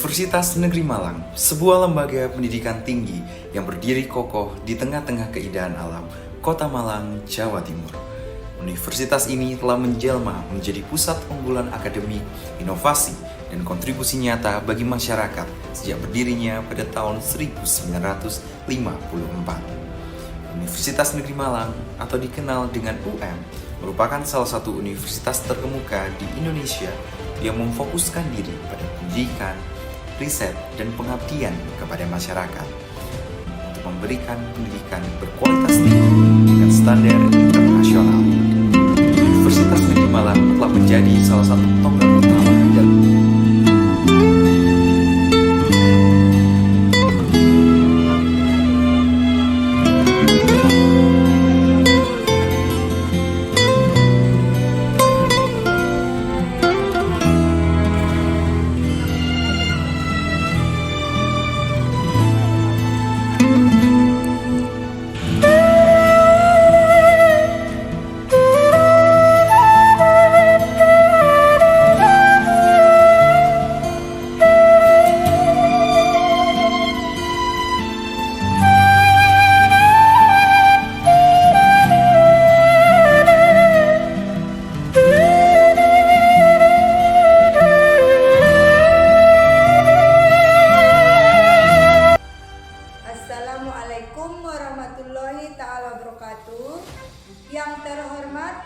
Universitas Negeri Malang, sebuah lembaga pendidikan tinggi yang berdiri kokoh di tengah-tengah keindahan alam Kota Malang, Jawa Timur. Universitas ini telah menjelma menjadi pusat unggulan akademik, inovasi, dan kontribusi nyata bagi masyarakat sejak berdirinya pada tahun 1954. Universitas Negeri Malang atau dikenal dengan UM merupakan salah satu universitas terkemuka di Indonesia yang memfokuskan diri pada pendidikan, riset, dan pengabdian kepada masyarakat untuk memberikan pendidikan berkualitas tinggi dengan standar internasional. Universitas Negeri Malang telah menjadi salah satu tonggak utama dalam Assalamualaikum warahmatullahi ta'ala wabarakatuh. Yang terhormat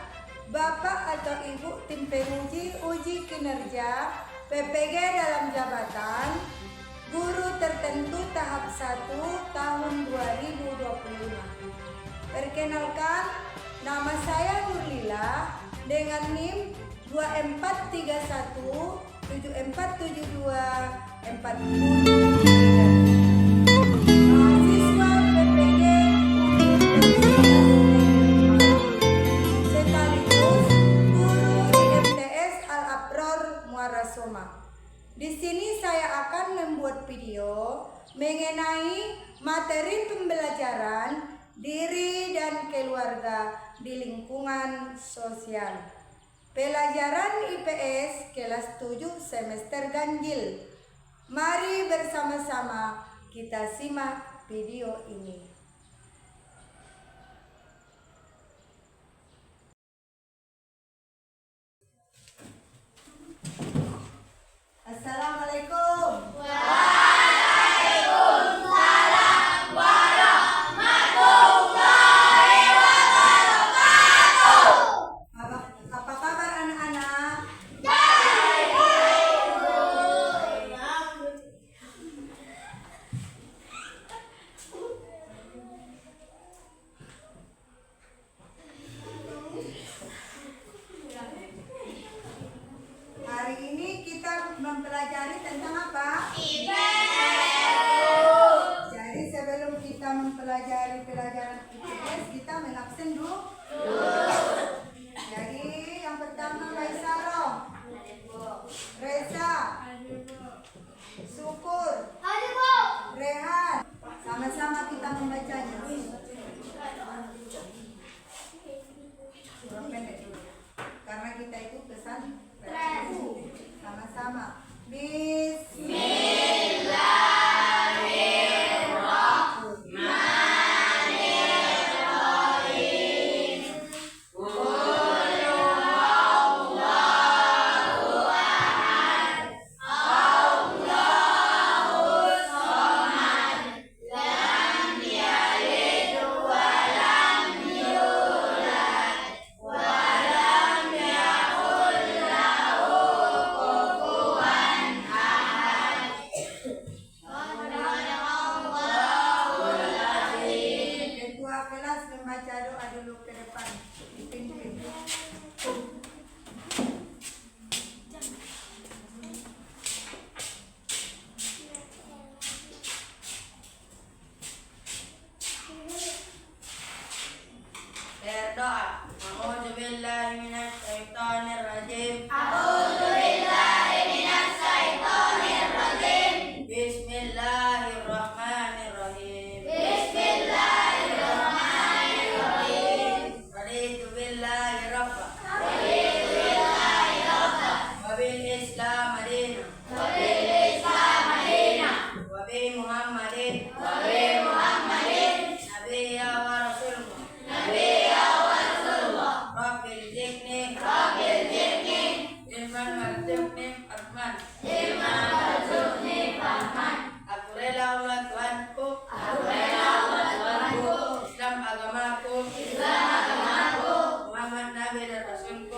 Bapak atau Ibu tim penguji uji kinerja PPG dalam jabatan Guru Tertentu tahap 1 tahun 2025. Perkenalkan, nama saya Nurlila dengan NIM 2431 7472 40. Di sini saya akan membuat video mengenai materi pembelajaran diri dan keluarga di lingkungan sosial. Pelajaran IPS kelas 7 semester ganjil. Mari bersama-sama kita simak video ini. Assalamualaikum. Waalaikumsalam warahmatullahi wabarakatuh. Apa kabar anak-anak?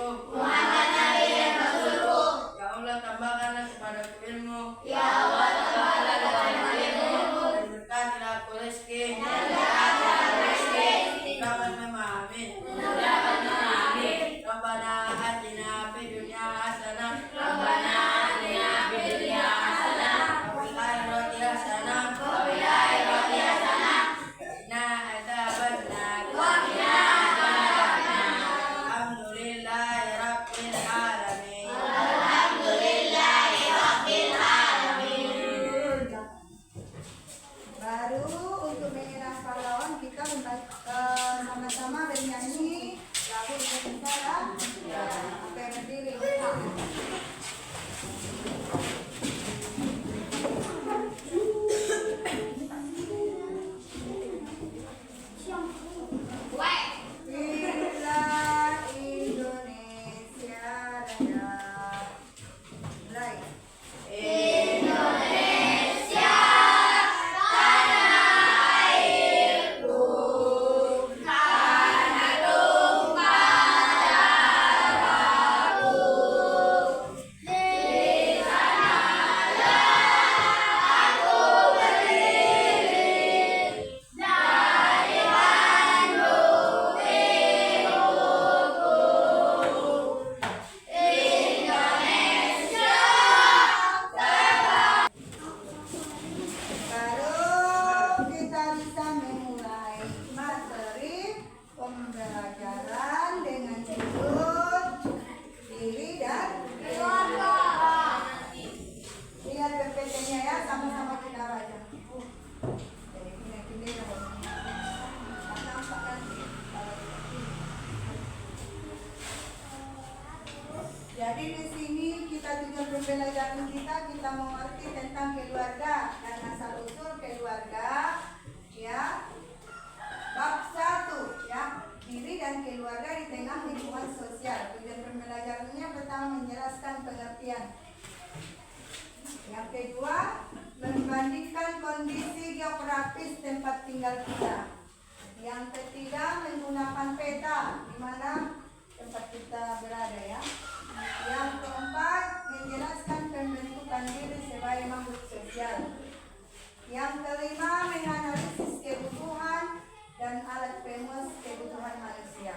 Muhammad Nabi dan Rasulku. Ya Allah, tambahkanlah kepadaku ilmu. Ya Allah, tambahkanlah kepadaku ilmu. Dan berkatilah aku rezeki. Dan berkatilah aku rezeki. Dapat memahami. Dapat memahami. Rabbana atina fid dunya hasanah. Rabbana atina fid dunya hasanah. Wa fil akhirati hasanah. Wa fil akhirati hasanah. Qina adzabannar. Wa qina adzabannar. Alhamdulillahi rabbil alamin. Alhamdulillahi rabbil alamin. Baru untuk mengenang pahlawan kita sama-sama bernyanyi lagu Indonesia. Oke, berdiri. Bila Indonesia Raya. Mulai. Indonesia, tanah airku, tanah tumpah darahku. Di sanalah aku berdiri, dari Bandung ibuku. Indonesia. Baru kita bisa memulai materi pembelajaran dengan judul diri dan keluarga. Lihat PPT-nya ya, sama-sama kita baca. Ini nampak kan? Jadi di sini kita tujuan pembelajaran kita mengerti tentang keluarga dan asal usul keluarga, ya. Bab 1 ya, diri dan keluarga di tengah lingkungan sosial. Tujuan pembelajarannya pertama menjelaskan pengertian. Yang kedua, membandingkan kondisi geografis tempat tinggal kita. Yang ketiga, menggunakan peta di mana tempat kita berada ya. Yang keempat, menjelaskan pembentukan diri sebagai makhluk sosial. Yang kelima, menganalisis kebutuhan dan alat pemus kebutuhan manusia.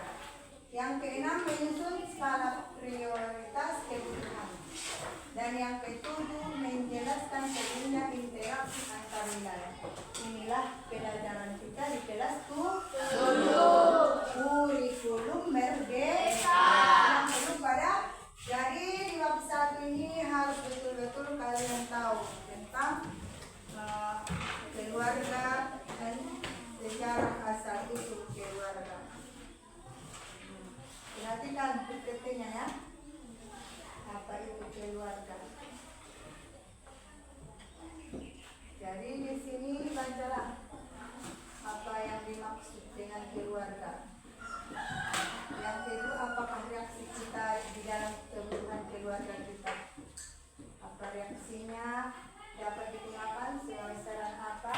Yang keenam, menyusun skala prioritas kebutuhan. Dan yang ketujuh, menjelaskan pentingnya interaksi antar wilayah. Inilah pelajaran kita di kelas 7. Kurikulum Merdeka. Yang belum pada. Jadi di bab 1 ini harus betul-betul kalian tahu tentang keluarga dan sejarah asal usul keluarga. Perhatikan PPT-nya ya. Apa itu keluarga? Jadi di sini bacalah apa yang dimaksud dengan keluarga. Yang kedua, apakah reaksi kita di dalam kebutuhan keluarga kita? Apa reaksinya? Dapat digunakan sebagai saran apa?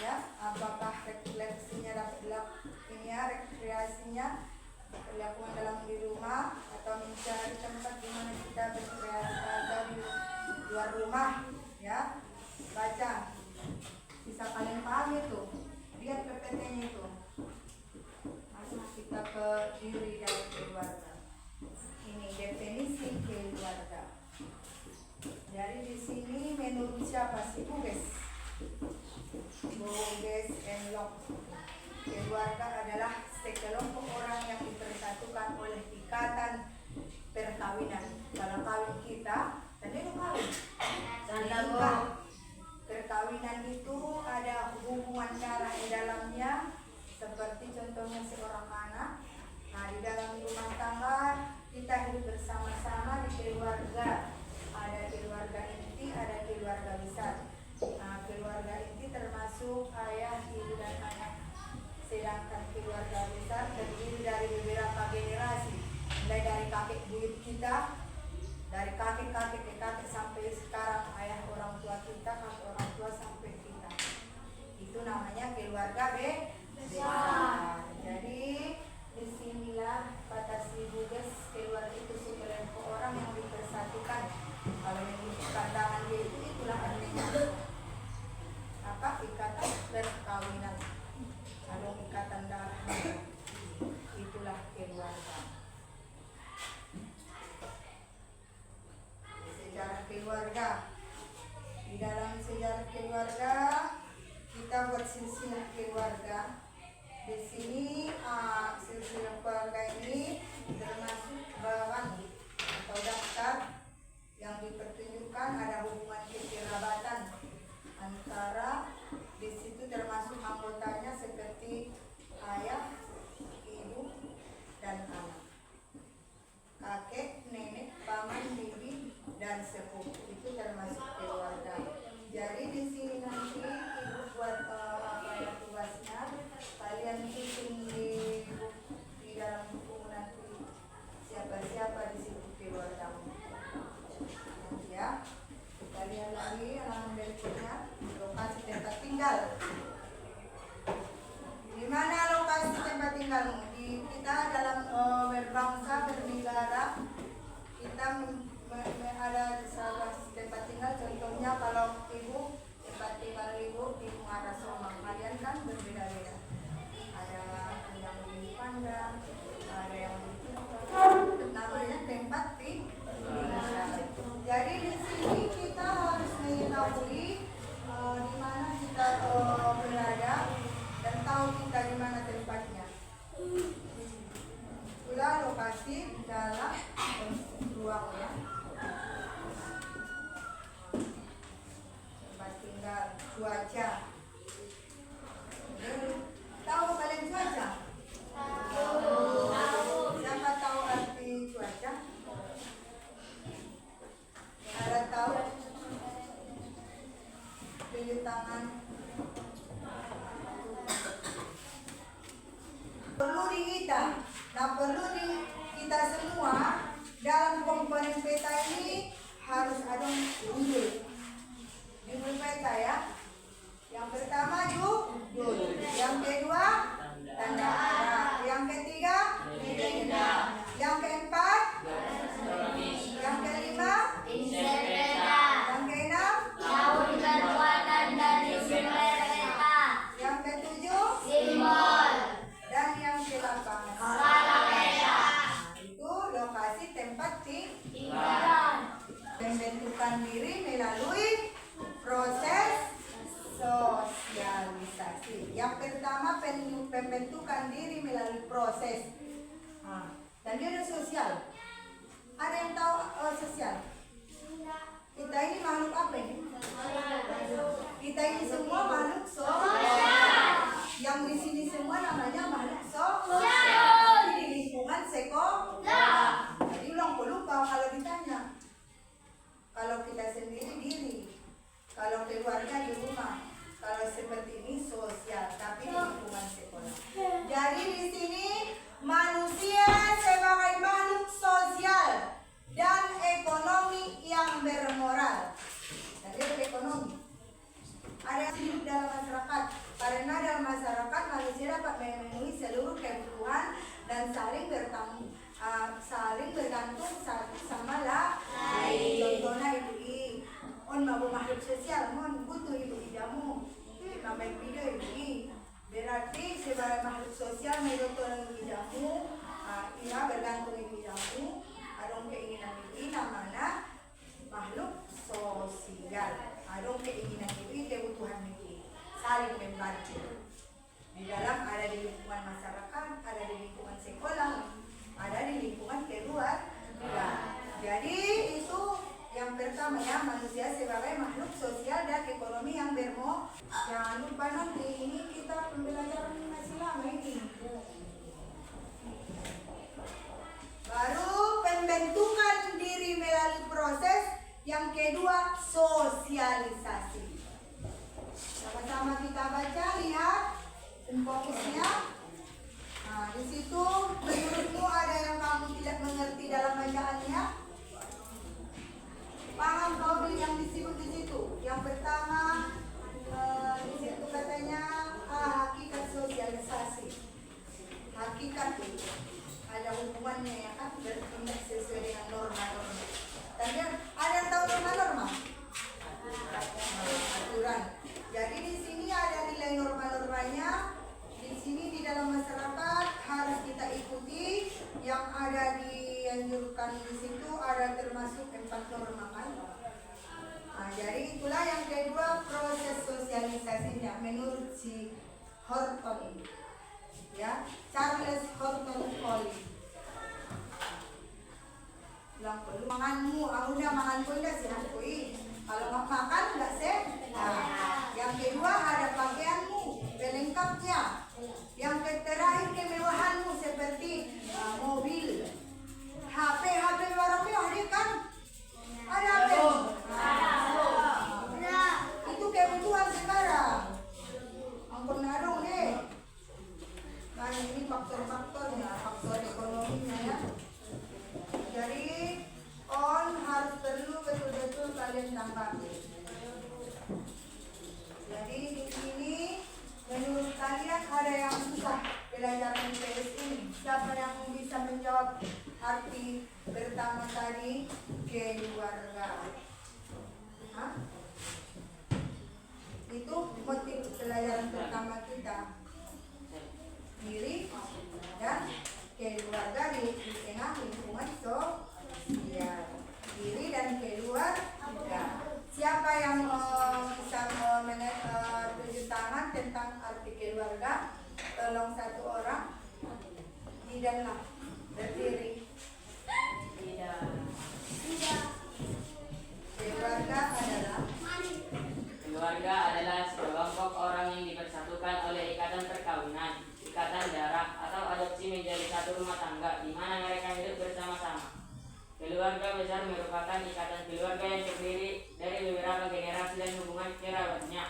Ya, apakah refleksinya dapat rekreasinya dilakukan dalam di rumah atau mencari tempat di mana kita berkreasi atau di luar rumah? Ya, baca. Bisa kalian paham itu? Lihat PPT-nya itu. Masuk kita ke diri dan keluarga. Ini definisi keluarga. Jadi di sini menurut siapa sih Buges? Buges and Locke. Keluarga adalah sekelompok orang yang dipersatukan oleh ikatan perkawinan. Kalau kawin kita, tadi itu kawin. Nikah. Perkawinan itu ada hubungan darah di dalamnya, seperti contohnya seorang anak. Nah, di dalam rumah tangga kita hidup bersama-sama di keluarga. Ada keluarga inti, ada keluarga besar. Nah, keluarga inti termasuk ayah, ibu, dan anak. Sedangkan keluarga besar terdiri dari beberapa generasi, mulai dari kakek buyut kita, dari kakek-kakek ke kakek sampai sekarang ayah orang tua kita, kakek orang tua sampai kita. Itu namanya keluarga besar. Jadi disinilah kata si Buges, keluarga keluarga. Di dalam sejarah keluarga kita buat silsilah keluarga. Di sini silsilah keluarga ini termasuk bawaan atau daftar yang dipertunjukkan ada hubungan kekerabatan antara, di situ termasuk anggotanya seperti ayah, ibu, dan anak, kakek, nenek, paman, bibi, dan sepupu, itu termasuk keluarga. Jadi di sini nanti ibu buat tugasnya, kalian susun di dalam buku nanti siapa-siapa di situ keluargamu. Nanti ya, kita lihat lagi halaman berikutnya, lokasi tempat tinggal. Di mana lokasi tempat tinggalmu? Kita dalam berbangsa, bernegara, kita ada salah tempat tinggal. Contohnya kalau ibu, tempat tinggal ibu di Muara Somang, kalian kan berbeda-beda. Ada yang di Pandang, ada yang di namanya tempat tinggal. Jadi di sini kita harus mengetahui di mana kita berada dan tahu kita di mana tempatnya. Itulah lokasi dalam ruang ya. Tempat tinggal, cuaca. Tahu kalian cuaca? Siapa tahu arti cuaca? Ada tahu? Tunjuk tangan. Perlu dihitung. Nah, perlu kita semua dalam komponen peta ini harus ada judul. Judul peta ya. Yang pertama judul, yang kedua tanda arah, yang ketiga legenda, yang keempat yang kelima yang keenam Tahun berbuatan dari sumber peta. yang ketujuh Simbol. dan yang ke-8 Skala peta. itu lokasi tempat Tinggal. pembentukan diri melalui proses sosialisasi. Yang pertama pembentukan diri melalui proses. Dan dia ada sosial. Ada yang tahu sosial? Kita ini makhluk apa ini? Kita ini semua makhluk sosial. Yang di sini semua namanya makhluk sosial. Di lingkungan sekolah. Jadi ulang lupa kalau ditanya. Kalau kita sendiri diri, kalau keluarga di rumah, kalau seperti ini sosial, tapi di lingkungan sekolah. Jadi di sini manusia sebagai makhluk sosial dan ekonomi yang bermoral. Jadi ada ekonomi. Ada yang hidup dalam masyarakat. Karena dalam masyarakat manusia dapat memenuhi seluruh kebutuhan dan saling bergantung satu sama lain. Contohnya ibu on mabu makhluk sosial, mon butuh ibu idamu. Main video ibu. Berarti sebagai makhluk sosial menurut ibu idamu, ia bergantung ibu idamu. Ada keinginan ibu namanya makhluk sosial. Ada keinginan ibu, kebutuhan ibu. Saling membantu. Di dalam ada di lingkungan masyarakat, ada di lingkungan sekolah, ada di lingkungan keluarga. Jadi itu yang pertama ya, manusia sebagai makhluk sosial dan ekonomi yang bermoral. Jangan lupa nanti ini kita pembelajaran masih lama ini. Baru pembentukan diri melalui proses, yang kedua sosialisasi. Sama-sama kita baca, lihat fokusnya. Nah, di situ menurutmu ada yang kamu tidak mengerti dalam bacaannya? Paham kau yang disebut di situ? Yang pertama di situ katanya hakikat sosialisasi. Hakikat itu ada hubungannya ya kan, bertindak sesuai dengan norma-norma. Dan ada yang tahu norma-norma? Aturan. Jadi di sini ada nilai norma-normanya. Di sini di dalam masyarakat harus kita ikuti. Yang ada dianjurkan di situ ada termasuk 4 norma kan. Nah, jadi itulah yang kedua proses sosialisasinya menurut si Horton ini. Ya, Charles Horton Foley. Bilang perlu makanmu, aku udah makan pun dah sih. Kalau nggak makan nggak sih. Nah, yang kedua ada pakaianmu, pelengkapnya. Yang terakhir kemewahanmu seperti mobil, HP barang mewah ada kan? Ada HP. Nah, itu kebutuhan sekarang. Ampun dong deh. Nah, ini faktor-faktornya, faktor ekonominya ya. Jadi harus perlu betul-betul kalian tambahkan. Jadi di sini menurut kalian ada yang susah belajar IPS ini? Siapa yang bisa menjawab arti pertama tadi keluarga? Hah? Itu motif pelajaran pertama kita. Diri dan keluarga di tengah lingkungan sosial. Diri dan keluarga. Siapa yang bisa tunjuk tangan tentang arti keluarga? Tolong satu orang. Tidaklah berdiri. Tidak. Keluarga adalah sekelompok orang yang dipersatukan oleh ikatan perkawinan, ikatan darah, atau adopsi menjadi satu rumah tangga di mana mereka hidup bersama-sama. Keluarga besar merupakan ikatan keluarga yang terdiri dari beberapa generasi dan hubungan kerabatnya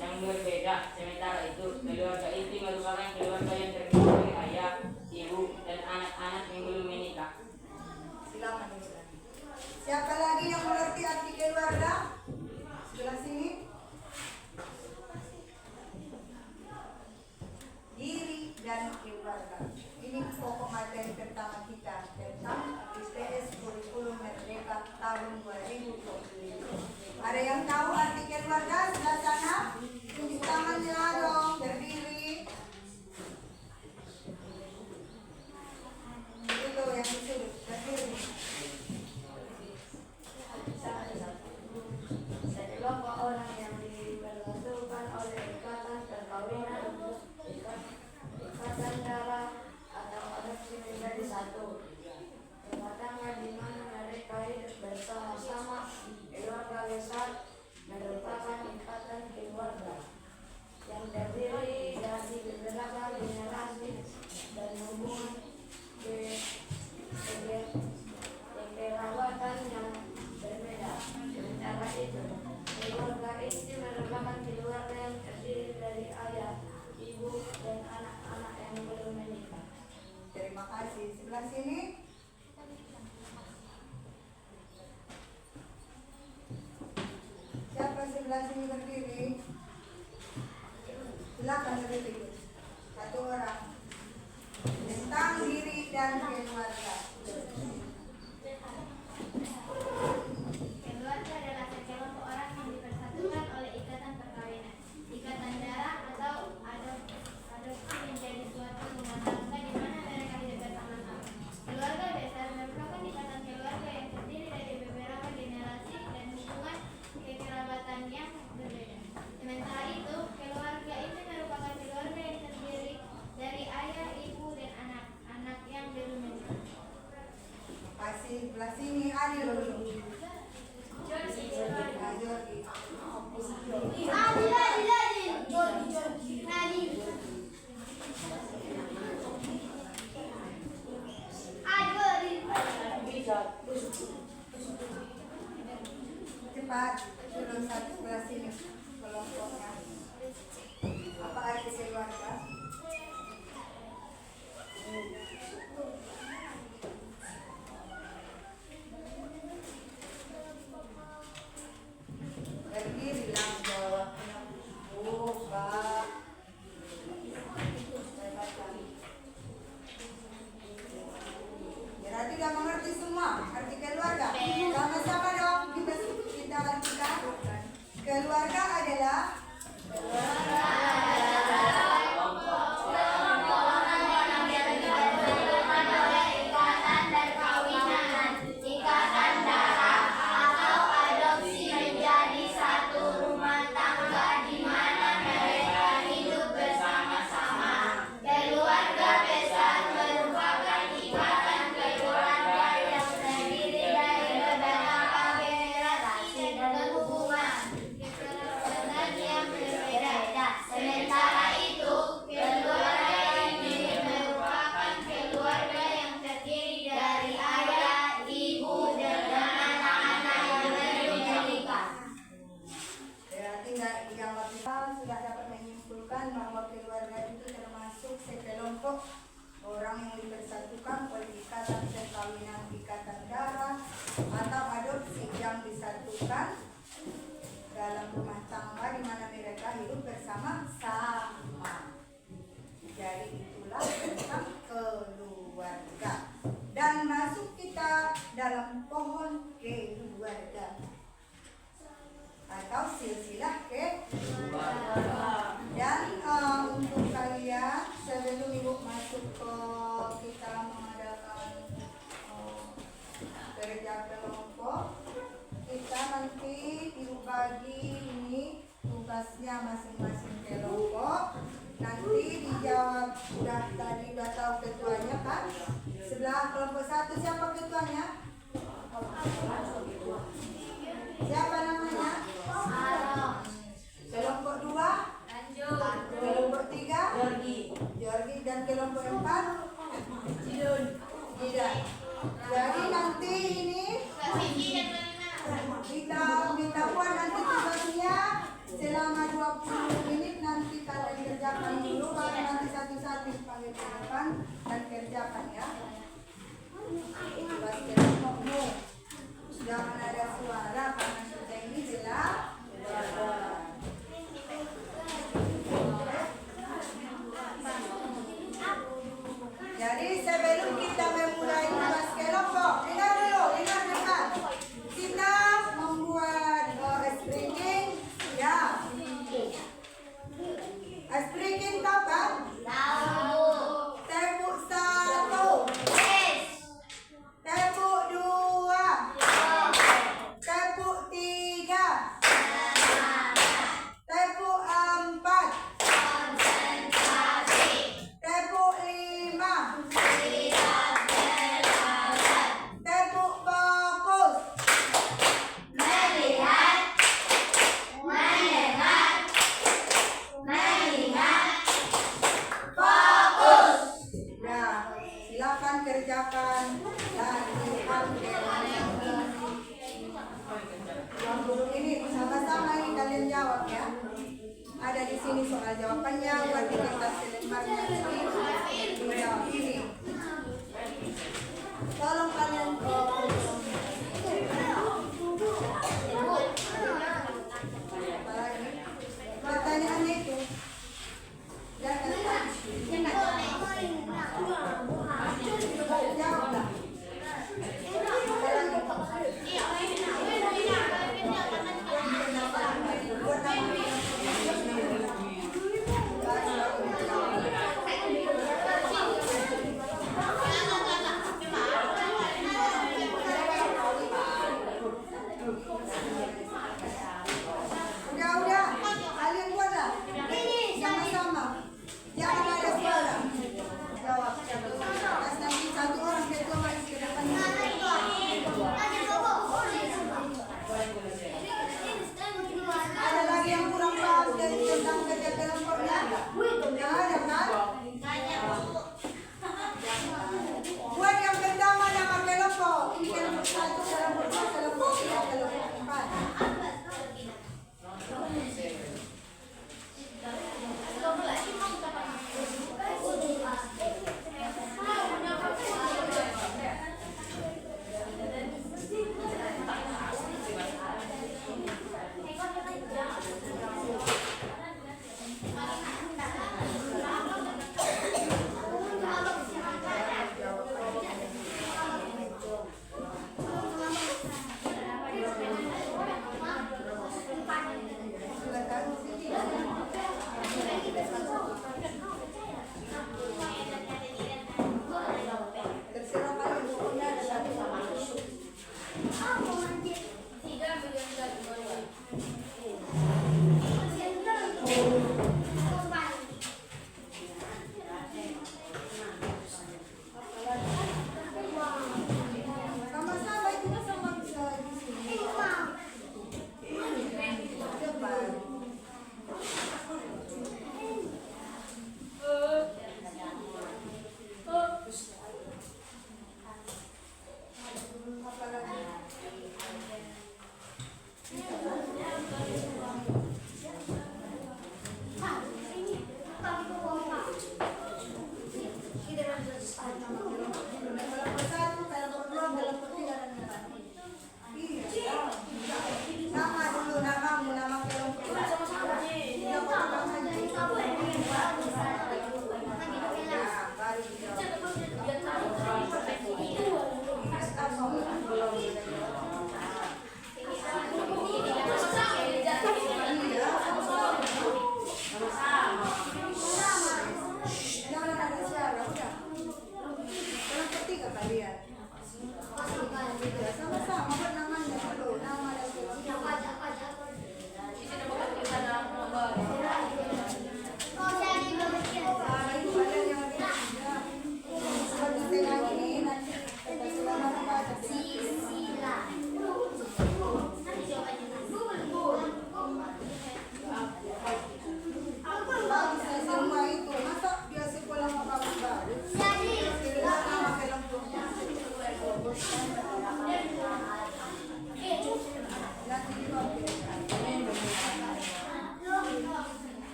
yang berbeda. Sementara itu, keluarga inti merupakan keluarga yang terdiri dari ayah, ibu, dan anak-anak yang belum menikah. Silakan. Siapa lagi yang mengerti arti keluarga? Sebelah sini. Diri dan keluarga. Ini pokok materi pertama kita tentang IPS Kurikulum Merdeka tahun 2020. Ada yang tahu arti keluarga? Sebelah sana. Tunjuk tangannya dong, berdiri. Itu yang disuruh, berdiri. Sekelompok orang yang dipersatukan oleh ikatan perkawinan, ikatan darah, atau adopsi menjadi satu rumah tangga di mana mereka hidup bersama-sama. Keluarga besar merupakan ikatan keluarga yang terdiri dari beberapa generasi dan hubungan kekerabatan yang berbeda. Sementara itu, keluarga inti merupakan keluarga yang terdiri dari ayah, ibu, dan anak-anak yang belum menikah. Terima kasih. Sebelah sini. Siapa sebelah sini berdiri? Silakan berdiri. Satu orang. Tentang diri dan keluarga. Keluarga adalah sekelompok orang yang dipersatukan oleh ikatan perkawinan, ikatan darah, atau adopsi menjadi suatu rumah tangga di mana mereka hidup bersama-sama. Keluarga besar merupakan ikatan keluarga yang terdiri dari beberapa generasi dan hubungan kekerabatan yang berbeda. Sementara itu, keluarga itu merupakan keluarga yang terdiri dari ayah, ibu, dan anak-anak yang belum menikah. Kasih sebelah sini. Adil dulu. Cepat, belum satu sebelah sini kelompoknya. Apa arti keluarga? Berdirilah jawabnya. Buka. Berarti udah mengerti semua arti keluarga. Sama-sama dong kita artikan. Keluarga adalah Ikatan darah atau adopsi menjadi atau adopsi yang disatukan dalam rumah tangga di mana mereka hidup bersama-sama. Jadi itulah tentang keluarga. Dan masuk kita dalam pohon keluarga atau silsilah keluarga. Dan untuk kalian sebelum ibu masuk ke kita mengadakan kerja kelompok, kita nanti ibu bagi ini tugasnya masing-masing kelompok. Nanti dijawab, tadi udah tahu ketuanya kan? Sebelah kelompok 1 siapa ketuanya? Siapa namanya? Kelompok 2? Kelompok 3? Jorgi. Dan kelompok 4? Tidak. Jadi nanti ini kita buat nanti tugasnya selama 20 menit, nanti kalian kerjakan dulu, baru nanti satu-satu panggil ke depan dan kerjakan ya. Tugas kelompokmu. Jangan ada suara karena sudah ini jelas. Jadi sebelum kita memulai tugas kelompok, dengar dengar. Kita membuat speaking, ya. Speaking tahu kan? Tahu. Tepuk 1. Tepuk 2. Tepuk 3. Tepuk 4. Tepuk 5. Tepuk fokus. Melihat. Fokus. Ya, silakan kerjakan dan lihat yang dulu ini sama-sama ini kalian jawab ya. Ada di sini soal jawabannya, buat di kertas selembarnya